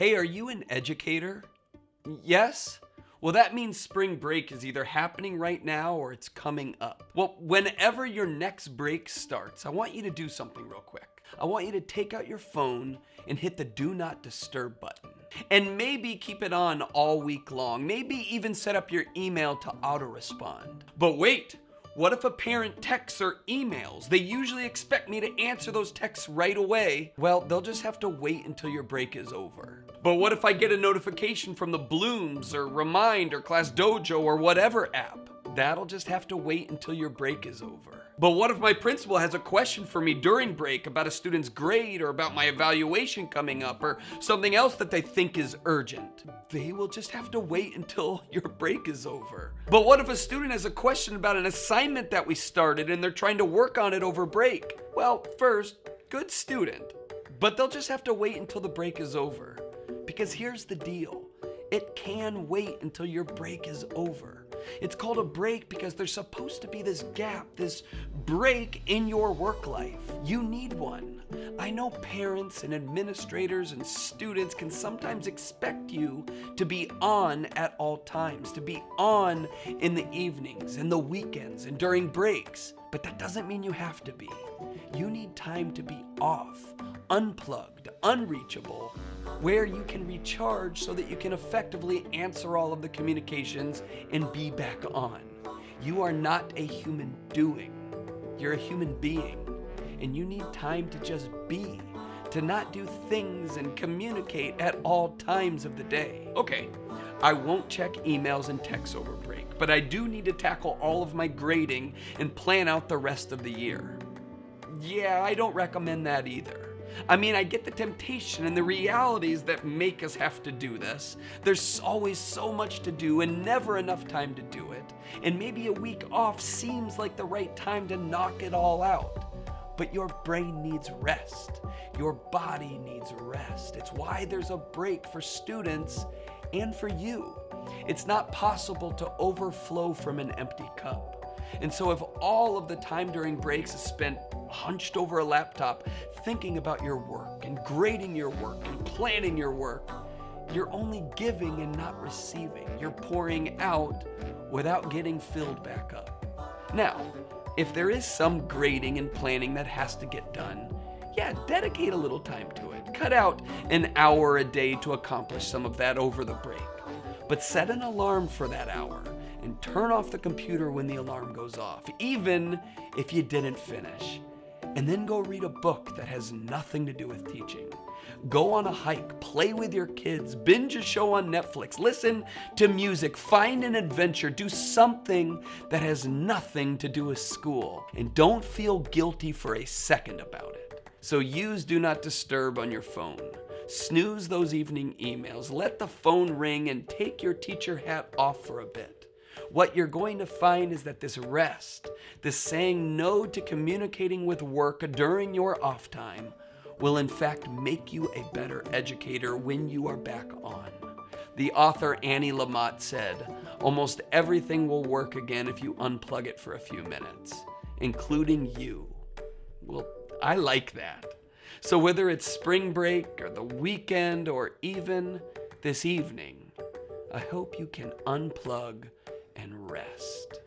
Hey, are you an educator? Yes? Well, that means spring break is either happening right now or it's coming up. Well, whenever your next break starts, I want you to do something real quick. I want you to take out your phone and hit the do not disturb button. And maybe keep it on all week long. Maybe even set up your email to auto respond. But wait! What if a parent texts or emails? They usually expect me to answer those texts right away. Well, they'll just have to wait until your break is over. But what if I get a notification from the Blooms or Remind or Class Dojo or whatever app? That'll just have to wait until your break is over. But what if my principal has a question for me during break about a student's grade or about my evaluation coming up or something else that they think is urgent? They will just have to wait until your break is over. But what if a student has a question about an assignment that we started and they're trying to work on it over break? Well, first, good student, but they'll just have to wait until the break is over. Because here's the deal, it can wait until your break is over. It's called a break because there's supposed to be this gap, this break in your work life. You need one. I know parents and administrators and students can sometimes expect you to be on at all times, to be on in the evenings and the weekends and during breaks. But that doesn't mean you have to be. You need time to be off, unplugged, unreachable, where you can recharge so that you can effectively answer all of the communications and be back on. You are not a human doing. You're a human being, and you need time to just be, to not do things and communicate at all times of the day. Okay, I won't check emails and texts over break, but I do need to tackle all of my grading and plan out the rest of the year. Yeah, I don't recommend that either. I mean, I get the temptation and the realities that make us have to do this. There's always so much to do and never enough time to do it. And maybe a week off seems like the right time to knock it all out. But your brain needs rest. Your body needs rest. It's why there's a break for students and for you. It's not possible to overflow from an empty cup. And so if all of the time during breaks is spent hunched over a laptop thinking about your work and grading your work and planning your work, you're only giving and not receiving. You're pouring out without getting filled back up. Now, if there is some grading and planning that has to get done, yeah, dedicate a little time to it. Cut out an hour a day to accomplish some of that over the break. But set an alarm for that hour and turn off the computer when the alarm goes off, even if you didn't finish. And then go read a book that has nothing to do with teaching. Go on a hike, play with your kids, binge a show on Netflix, listen to music, find an adventure, do something that has nothing to do with school. And don't feel guilty for a second about it. So use Do Not Disturb on your phone. Snooze those evening emails, let the phone ring, and take your teacher hat off for a bit. What you're going to find is that this rest, this saying no to communicating with work during your off time, will in fact make you a better educator when you are back on. The author Annie Lamott said, "Almost everything will work again if you unplug it for a few minutes, including you." Well, I like that. So whether it's spring break or the weekend or even this evening, I hope you can unplug and rest.